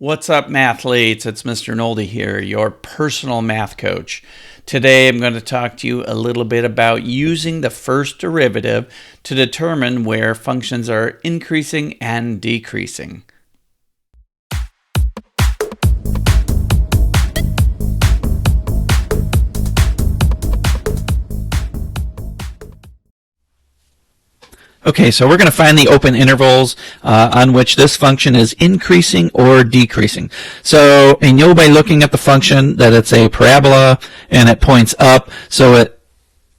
What's up, mathletes? It's Mr. Nolde here, your personal math coach. Today I'm going to talk to you a little bit about using the first derivative to determine where functions are increasing and decreasing. Okay, so we're going to find the open intervals on which this function is increasing or decreasing. So, and you'll by looking at the function that it's a parabola and it points up, so it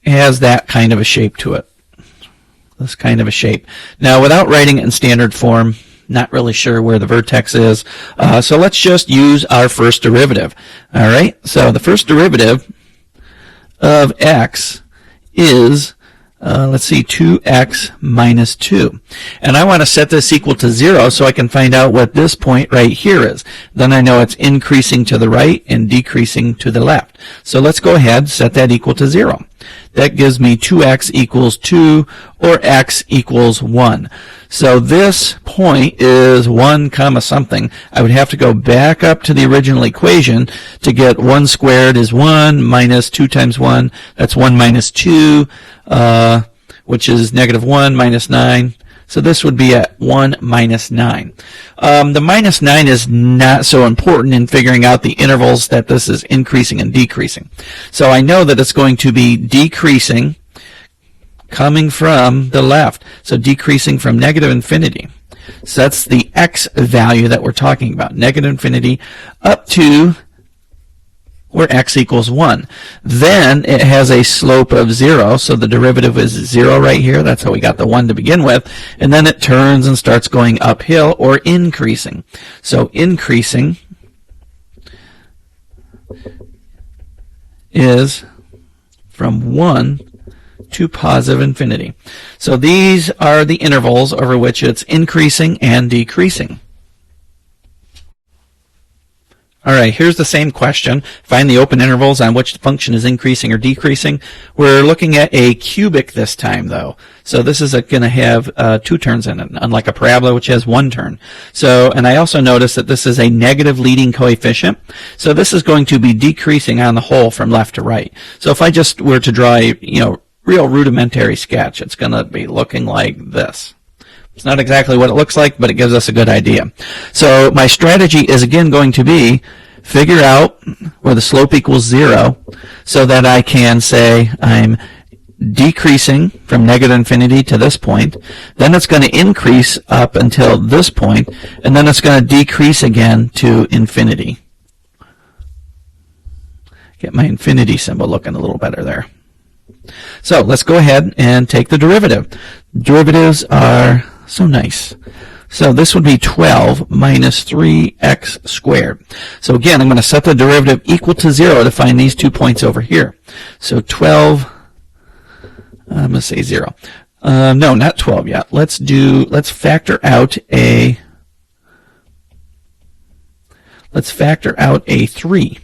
has that kind of a shape to it. This kind of a shape. Now, without writing it in standard form, not really sure where the vertex is, so let's just use our first derivative. All right, so the first derivative of x is let's see, 2x minus 2. And I want to set this equal to 0 so I can find out what this point right here is. Then I know it's increasing to the right and decreasing to the left. So let's go ahead and set that equal to 0. That gives me 2x equals 2, or x equals 1. So this point is 1 comma something. I would have to go back up to the original equation to get 1 squared is 1 minus 2 times 1. That's 1 minus 2, which is negative 1 minus 9. So this would be at 1 minus 9. The minus 9 is not so important in figuring out the intervals that this is increasing and decreasing. So I know that it's going to be decreasing coming from the left. So decreasing from negative infinity. So that's the x value that we're talking about. Negative infinity up to where x equals 1. Then it has a slope of 0, so the derivative is 0 right here. That's how we got the 1 to begin with. And then it turns and starts going uphill or increasing. So increasing is from 1 to positive infinity. So these are the intervals over which it's increasing and decreasing. All right, here's the same question. Find the open intervals on which the function is increasing or decreasing. We're looking at a cubic this time, though. So this is going to have 2 turns in it, unlike a parabola, which has 1 turn. So, and I also notice that this is a negative leading coefficient. So this is going to be decreasing on the whole from left to right. So if I just were to draw a, real rudimentary sketch, it's going to be looking like this. It's not exactly what it looks like, but it gives us a good idea. So my strategy is again going to be figure out where the slope equals 0 so that I can say I'm decreasing from negative infinity to this point. Then it's going to increase up until this point, and then it's going to decrease again to infinity. Get my infinity symbol looking a little better there. So let's go ahead and take the derivative. Derivatives are so nice. So this would be 12 minus 3x squared. So again, I'm going to set the derivative equal to 0 to find these 2 points over here. So 12, I'm going to say 0. No, not 12 yet. Let's factor out a 3.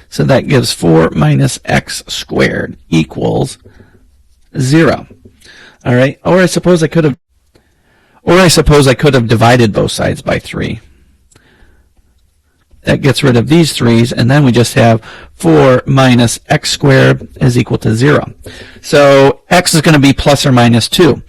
So that gives 4 minus x squared equals 0. All right. Or I suppose I could have divided both sides by 3. That gets rid of these 3's, and then we just have 4 minus x squared is equal to 0. So x is going to be plus or minus 2.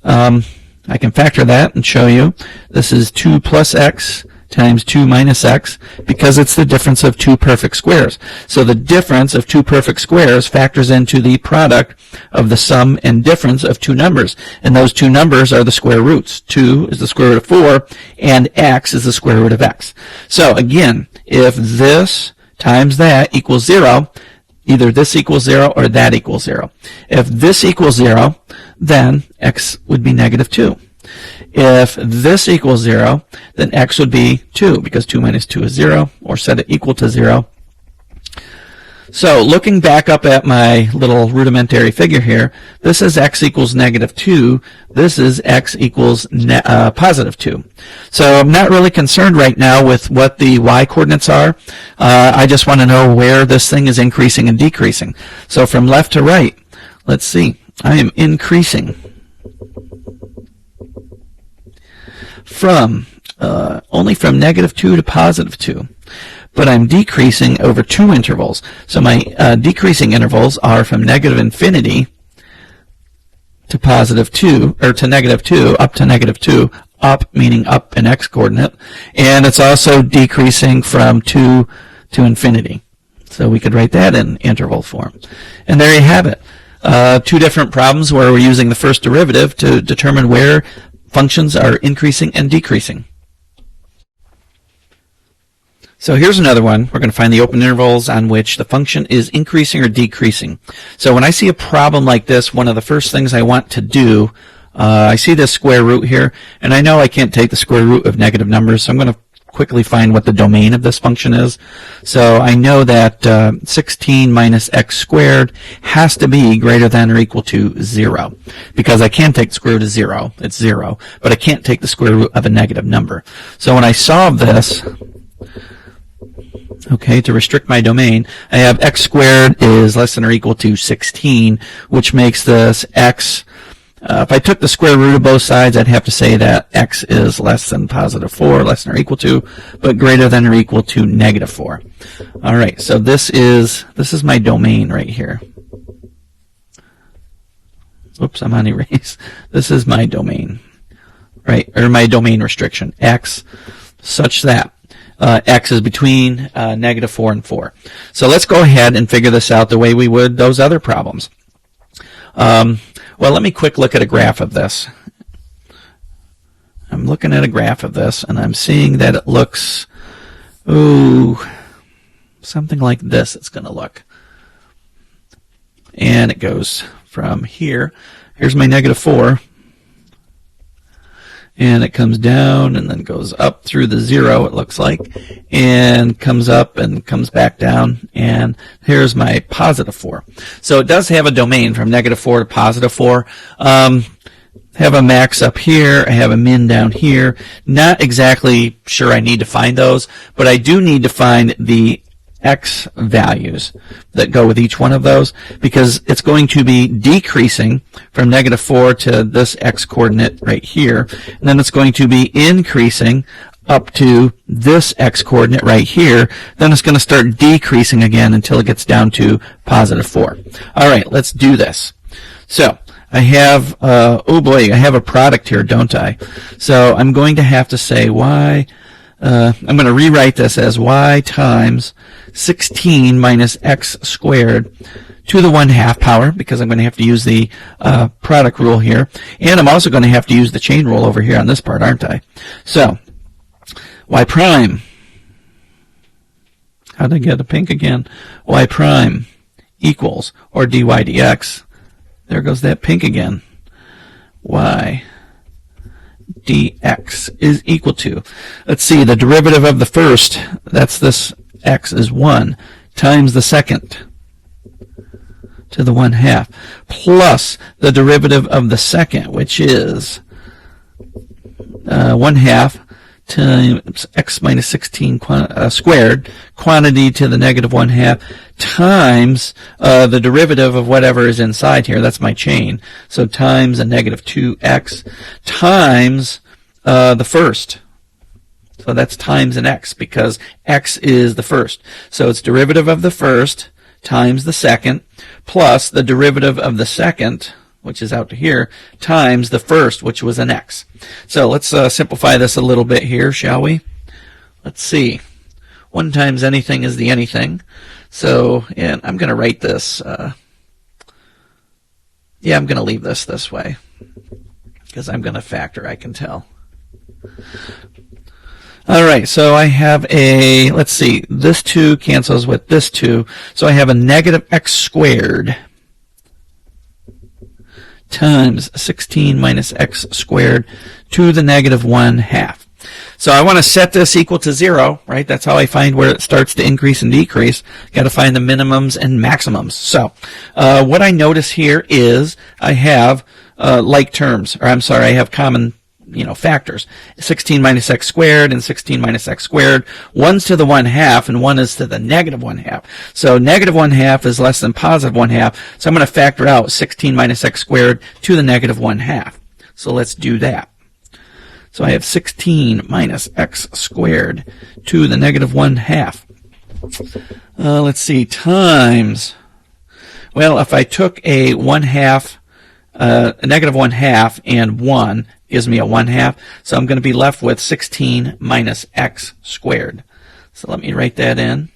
I can factor that and show you. This is 2 plus x times 2 minus x, because it's the difference of 2 perfect squares. So the difference of 2 perfect squares factors into the product of the sum and difference of 2 numbers. And those 2 numbers are the square roots. 2 is the square root of 4, and x is the square root of x. So again, if this times that equals 0, either this equals 0 or that equals 0. If this equals 0, then x would be negative 2. If this equals 0, then x would be 2, because 2 minus 2 is 0, or set it equal to 0. So looking back up at my little rudimentary figure here, this is x equals negative 2. This is x equals positive 2. So I'm not really concerned right now with what the y coordinates are. I just want to know where this thing is increasing and decreasing. So from left to right, let's see. I am increasing from only from -2 to +2. But I'm decreasing over 2 intervals. So my decreasing intervals are from -infinity to +2, or to -2, up to -2, up meaning up an x-coordinate, and it's also decreasing from 2 to infinity. So we could write that in interval form. And there you have it. 2 different problems where we're using the first derivative to determine where functions are increasing and decreasing. So here's another one. We're going to find the open intervals on which the function is increasing or decreasing. So when I see a problem like this, one of the first things I want to do, I see this square root here, and I know I can't take the square root of negative numbers, so I'm going to quickly find what the domain of this function is. So I know that 16 minus x squared has to be greater than or equal to 0, because I can take the square root of 0, it's 0, but I can't take the square root of a negative number. So when I solve this, okay, to restrict my domain, I have x squared is less than or equal to 16, which makes this x, if I took the square root of both sides, I'd have to say that x is less than +4, less than or equal to, but greater than or equal to -4. All right, so this is my domain right here. Oops, I'm on erase. This is my domain, right, or my domain restriction, x, such that x is between -4 and 4. So let's go ahead and figure this out the way we would those other problems. Well, let me quick look at a graph of this. I'm looking at a graph of this, and I'm seeing that it looks, something like this it's going to look. And it goes from here. Here's my -4. And it comes down and then goes up through the 0, it looks like, and comes up and comes back down, and here's my +4. So it does have a domain from -4 to +4. Have a max up here, I have a min down here. Not exactly sure I need to find those, but I do need to find the x values that go with each one of those, because it's going to be decreasing from -4 to this x coordinate right here, and then it's going to be increasing up to this x coordinate right here, then it's going to start decreasing again until it gets down to +4. All right, let's do this. So I have, oh boy, I have a product here, don't I? So I'm going to have to say y, I'm going to rewrite this as y times 16 minus x squared to the 1/2 power, because I'm going to have to use the product rule here. And I'm also going to have to use the chain rule over here on this part, aren't I? So, y prime, how did I get a pink again? Y prime equals, or dy dx, there goes that pink again, y dx is equal to, let's see, the derivative of the first, that's this x is 1, times the second to the 1/2, plus the derivative of the second, which is 1/2 times x minus 16 squared, quantity to the -1/2, times the derivative of whatever is inside here, that's my chain, so times a -2x, times the first. So that's times an x, because x is the first. So it's derivative of the first times the second, plus the derivative of the second, which is out to here, times the first, which was an x. So let's simplify this a little bit here, shall we? Let's see. 1 times anything is the anything. So, and I'm going to write this, yeah, I'm going to leave this way, because I'm going to factor, I can tell. All right, so I have a, let's see, this 2 cancels with this 2, so I have a -x squared times 16 minus x squared to the -1/2. So I want to set this equal to 0, right? That's how I find where it starts to increase and decrease. Got to find the minimums and maximums. So what I notice here is I have like terms, or I'm sorry, I have common factors. 16 minus x squared and 16 minus x squared. One's to the 1/2 and one is to the -1/2. So -1/2 is less than +1/2. So I'm going to factor out 16 minus x squared to the -1/2. So let's do that. So I have 16 minus x squared to the negative 1/2. Let's see, times, well, if I took a 1/2, a negative 1/2 and 1 gives me a 1/2. So I'm going to be left with 16 minus x squared. So let me write that in.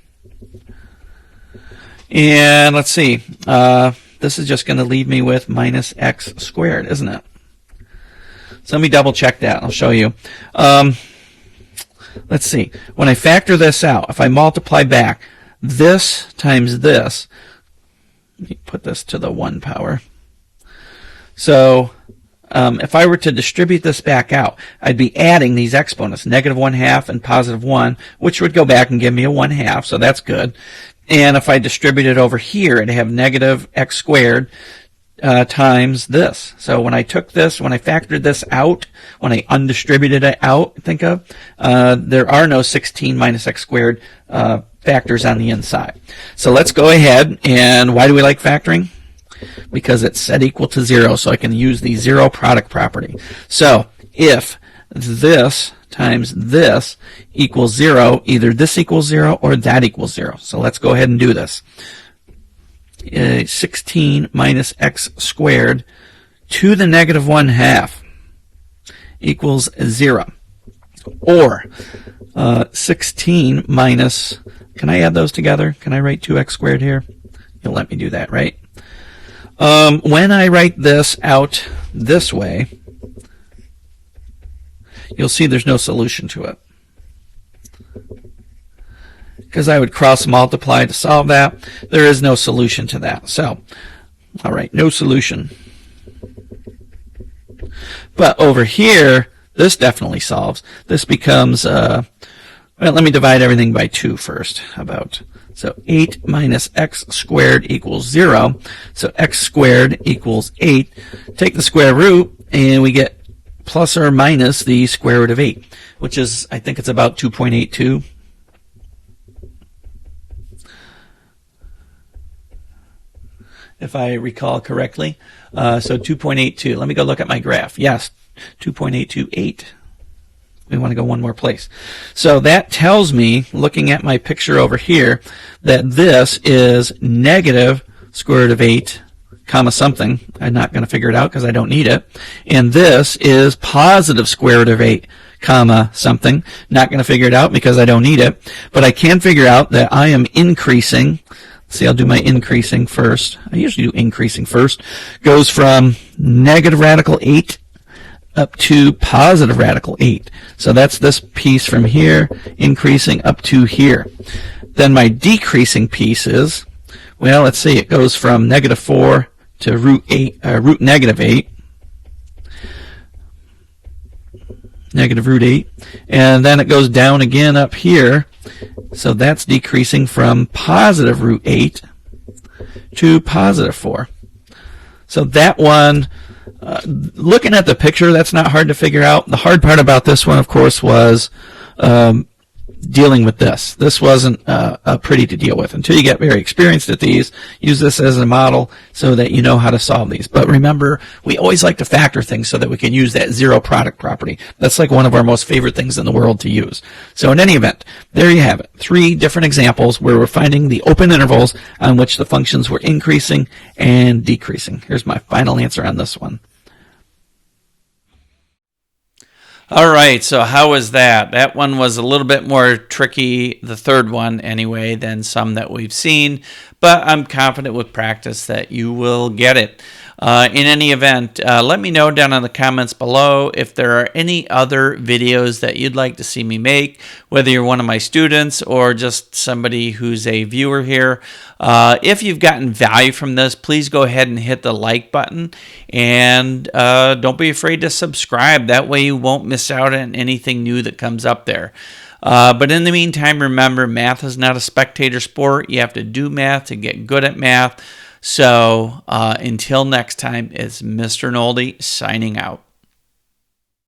And let's see, this is just going to leave me with minus x squared, isn't it? So let me double check that. I'll show you. Let's see. When I factor this out, if I multiply back this times this, let me put this to the 1 power. So if I were to distribute this back out, I'd be adding these exponents, negative 1/2 and positive 1, which would go back and give me a 1/2, so that's good. And if I distribute it over here, I'd have negative x squared times this. So when I took this, when I factored this out, when I undistributed it out, think of, there are no 16 minus x squared factors on the inside. So let's go ahead, and why do we like factoring? Because it's set equal to 0, so I can use the zero product property. So if this times this equals 0, either this equals 0 or that equals 0. So let's go ahead and do this. 16 minus x squared to the negative 1/2 equals 0. Or 16 minus, can I add those together? Can I write 2x squared here? You'll let me do that, right? When I write this out this way, you'll see there's no solution to it, because I would cross multiply to solve that. There is no solution to that. So, all right, no solution. But over here, this definitely solves. This becomes, well, let me divide everything by 2 first. How about? So 8 minus x squared equals 0. So x squared equals 8. Take the square root, and we get plus or minus the square root of 8, which is, I think it's about 2.82. If I recall correctly. So 2.82. Let me go look at my graph. Yes, 2.828. We want to go one more place. So that tells me, looking at my picture over here, that this is negative square root of 8 comma something. I'm not going to figure it out because I don't need it. And this is positive square root of 8 comma something. Not going to figure it out because I don't need it. But I can figure out that I am increasing. See, I'll do my increasing first. I usually do increasing first. Goes from negative radical 8 up to positive radical 8. So that's this piece from here, increasing up to here. Then my decreasing piece is, well, let's see, it goes from negative 4 to root negative 8. Negative root 8. And then it goes down again up here. So that's decreasing from positive root 8 to positive 4. So that one, looking at the picture, that's not hard to figure out. The hard part about this one, of course, was dealing with this. This wasn't pretty to deal with. Until you get very experienced at these, use this as a model so that you know how to solve these. But remember, we always like to factor things so that we can use that zero product property. That's like one of our most favorite things in the world to use. So in any event, there you have it. 3 different examples where we're finding the open intervals on which the functions were increasing and decreasing. Here's my final answer on this one. All right, so how was that? That one was a little bit more tricky, the third one anyway, than some that we've seen, but I'm confident with practice that you will get it. In any event, let me know down in the comments below if there are any other videos that you'd like to see me make, whether you're one of my students or just somebody who's a viewer here. If you've gotten value from this, please go ahead and hit the like button, and don't be afraid to subscribe. That way you won't miss out on anything new that comes up there. But in the meantime, remember, math is not a spectator sport. You have to do math to get good at math. So until next time, it's Mr. Nolde signing out.